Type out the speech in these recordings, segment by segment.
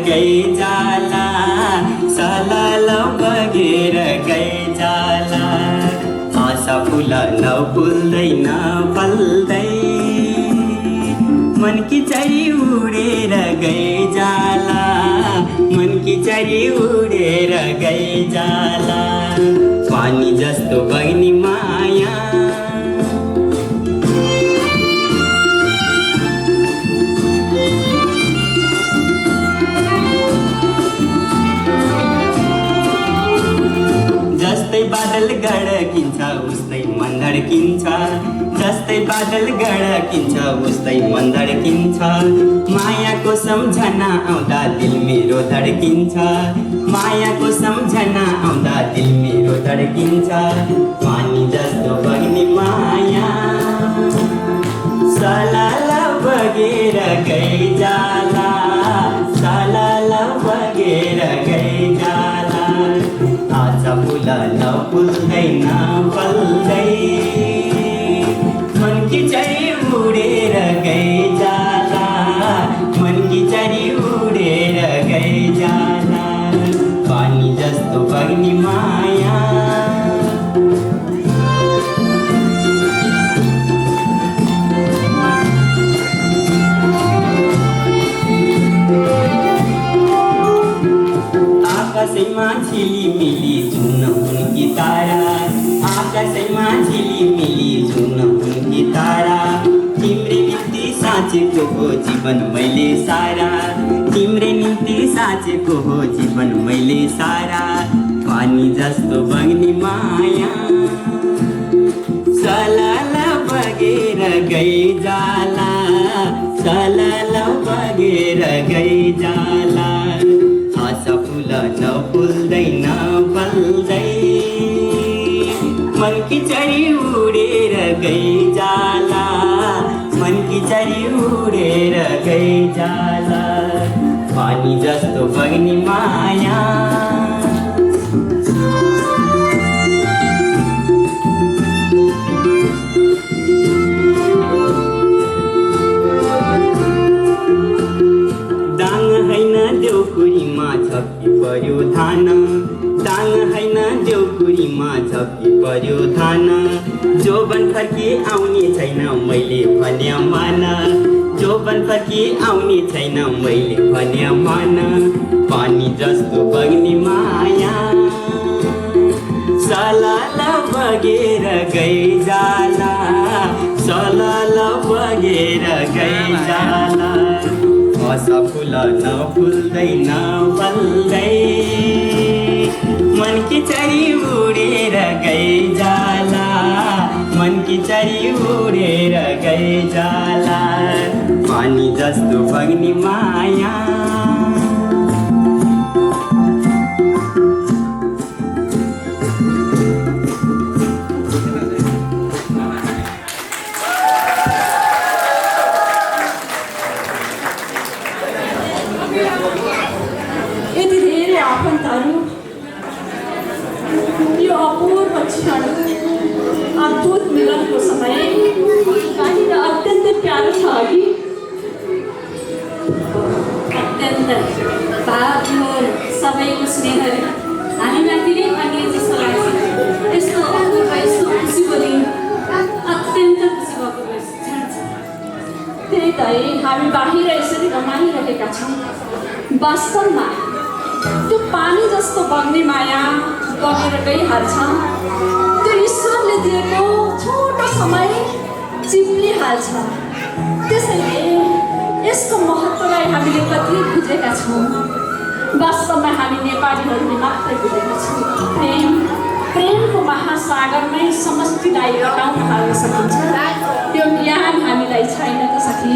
गइजाला सलल बगेर गइजाला आशा फुलन फुल्दैन फल्दै मनकी चरी उडेर गइजाला मनकी चरी उडेर गइजाला पानी जस्तो बग्ने माया जस्तै बादल गडकिन्छ उस्तै मन धड्किन्छ जस्तै बादल गडकिन्छ उस्तै मन धड्किन्छ मायाको सम्झना आउँदा दिल मेरो धड्किन्छ मायाको सम्झना आउँदा दिल मेरो धड्किन्छ पानी जस्तो बग्ने माया सलल बगेर गइजाला सलल बगेर गइजाला आशा फुलन फुल्दैन फल्दै मनकी चरी उडेर गइजाला मनकी चरी उडेर गइजाला पानी जस्तो बग्ने माया आकाशैमा झिलिमिली जुन उनकी तारा आकाशैमा झिलिमिली जुन उनकी तारा तिम्रे निम्ति साँचेको हो जीवन मैले सारा तिम्रे निम्ति साँचेको हो जीवन मैले सारा पानी जस्तो बग्ने माया सलल बगेर गइजाला सलल बगेर गइजाला आशा फुलन फुल्दैन फल्दै मनकी चरी उडेर गइजाला मनकी चरी उडेर गइजाला पानी जस्तो बग्ने माया देउकुरीमा झप्की पर्यो धान दाङ हैन देउकुरीमा झप्की पर्यो धान जोबन फर्की आउने छैन मैले भने मान जोबन फर्की आउने छैन मैले भने मान पानी जस्तो बग्ने माया सलल बगेर गइजाला सलल बगेर गइजाला आशा फुलन फुल्दैन फल्दै मनकी चरी उडेर गइजाला मनकी चरी उडेर गइजाला पानी जस्तो बग्ने माया यो अपूर्व क्षण अद्भुत मिलनको समय बाहिर अत्यन्त प्यारो छ अघि अत्यन्त भावपूर्ण सबैको स्नेहले हामीमाथि नै अनि जस्तो लाग्छ यस्तो अपूर्व यस्तो खुसीको दिन अत्यन्त खुसी भएको त्यही त हामी बाहिर यसरी रमाइरहेका छौँ वास्तवमा त्यो पानी जस्तो बग्ने माया बगेर गइहाल्छ त्यो ईश्वरले दिएको छोटो समय चिप्लिहाल्छ त्यसैले यसको महत्त्वलाई हामीले कति बुझेका छौँ वास्तवमा हामी नेपालीहरूले मात्रै बुझेका छौँ प्रेमको महासागरमै समष्टिलाई रटाउन हाल्न सकिन्छ त्यो ज्ञान हामीलाई छैन त सखी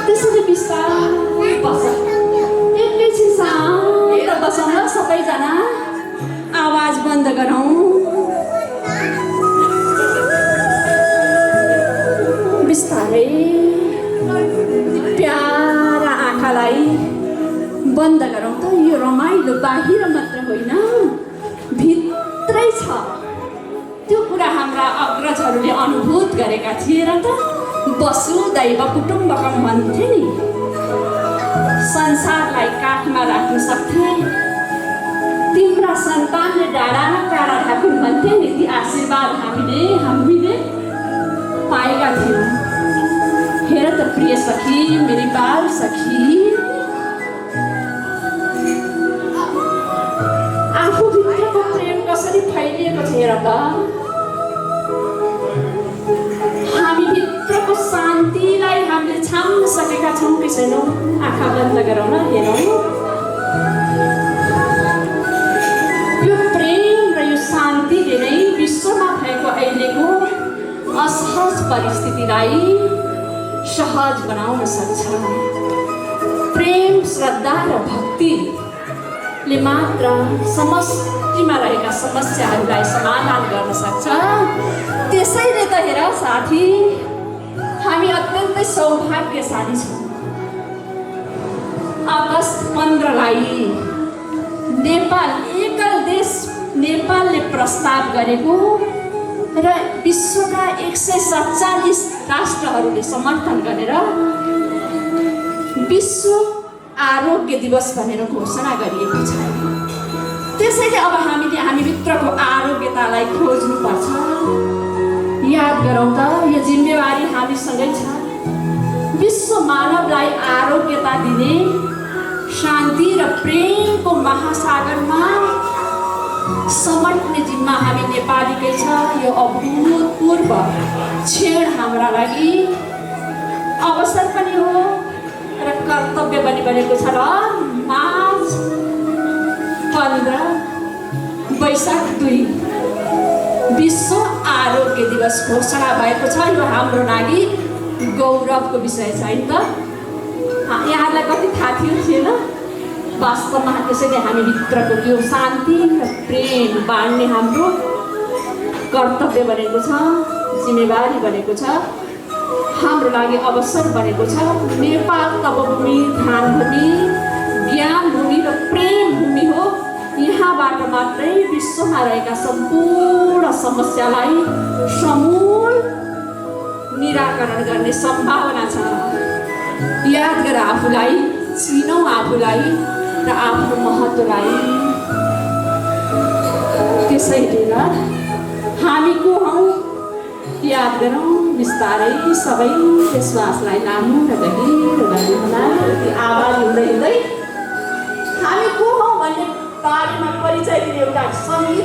त्यसैले बिस्तारै बस एकैछिन शान्त बसौँ न सबैजना आवाज बन्द गरौँ बिस्तारै प्यारा आँखालाई बन्द गरौँ त यो रमाइलो बाहिर मात्र होइन भित्रै छ त्यो कुरा हाम्रा अग्रजहरूले अनुभूत गरेका थिए र त वसुदैव कुटुम्बकम भन्थे नि संसारलाई काठमा घरमा राख्न सक्थे। तिम्रा सन्तानले डाँडामा काँडा ढाकुन् भन्थे नि, ती आशीर्वाद हामीले पाएका थियौँ। हेर त प्रिय सखी, मेरी बाल सखी, आफूभित्रको प्रेम कसरी फैलिएको छ हेर त। हामीभित्रको शान्तिलाई हामीले छाम्न सकेका छौँ कि छैनौँ? आँखा बन्द गरौँ न, हेरौँ। यो प्रेम र यो शान्तिले नै विश्वमा भएको अहिलेको असहज परिस्थितिलाई सहज बनाउन सक्छ। प्रेम, श्रद्धा र भक्तिले मात्र समष्टिमा रहेका समस्याहरूलाई समाधान गर्न सक्छ। त्यसैले त हेर साथी, हामी अत्यन्तै सौभाग्यशाली छौँ। अगस्त 15लाई नेपाल एकल देश नेपालले प्रस्ताव गरेको र विश्वका 147 राष्ट्रहरूले समर्थन गरेर विश्व आरोग्य दिवस भनेर घोषणा गरिएको छ। त्यसैले अब हामीले हामीभित्रको आरोग्यतालाई खोज्नुपर्छ। याद गरौँ त, यो जिम्मेवारी हामीसँगै छ। विश्व मानवलाई आरोग्यता दिने, शान्ति र प्रेमको महासागरमा समट्ने जिम्मा हामी नेपालीकै छ। यो अभूतपूर्व क्षण हाम्रा लागि अवसर पनि हो र कर्तव्य पनि बनेको छ। र मार्च 15 वैशाख 2 विश्व आरोग्य दिवस घोषणा भएको छ। यो हाम्रो लागि गौरवको विषय छ नि त। यहाँलाई कति थाहा थिएन? वास्तवमा त्यसैले हामीभित्रको त्यो शान्ति र प्रेम बाँड्ने हाम्रो कर्तव्य बनेको छ, जिम्मेवारी बनेको छ, हाम्रो लागि अवसर बनेको छ। नेपाल तपभूमि, ध्यान भूमि, ज्ञान भूमि र प्रेम भूमि हो। यहाँबाट मात्रै विश्वमा रहेका सम्पूर्ण समस्यालाई समूल निराकरण गर्ने सम्भावना छ। याद गर आफूलाई, चिनौँ आफूलाई र आफ्नो महत्त्वलाई। त्यसैले न हामी को हौँ याद गरौँ। बिस्तारै सबै श्वासलाई लामो र गहिरो गर्नुहोला।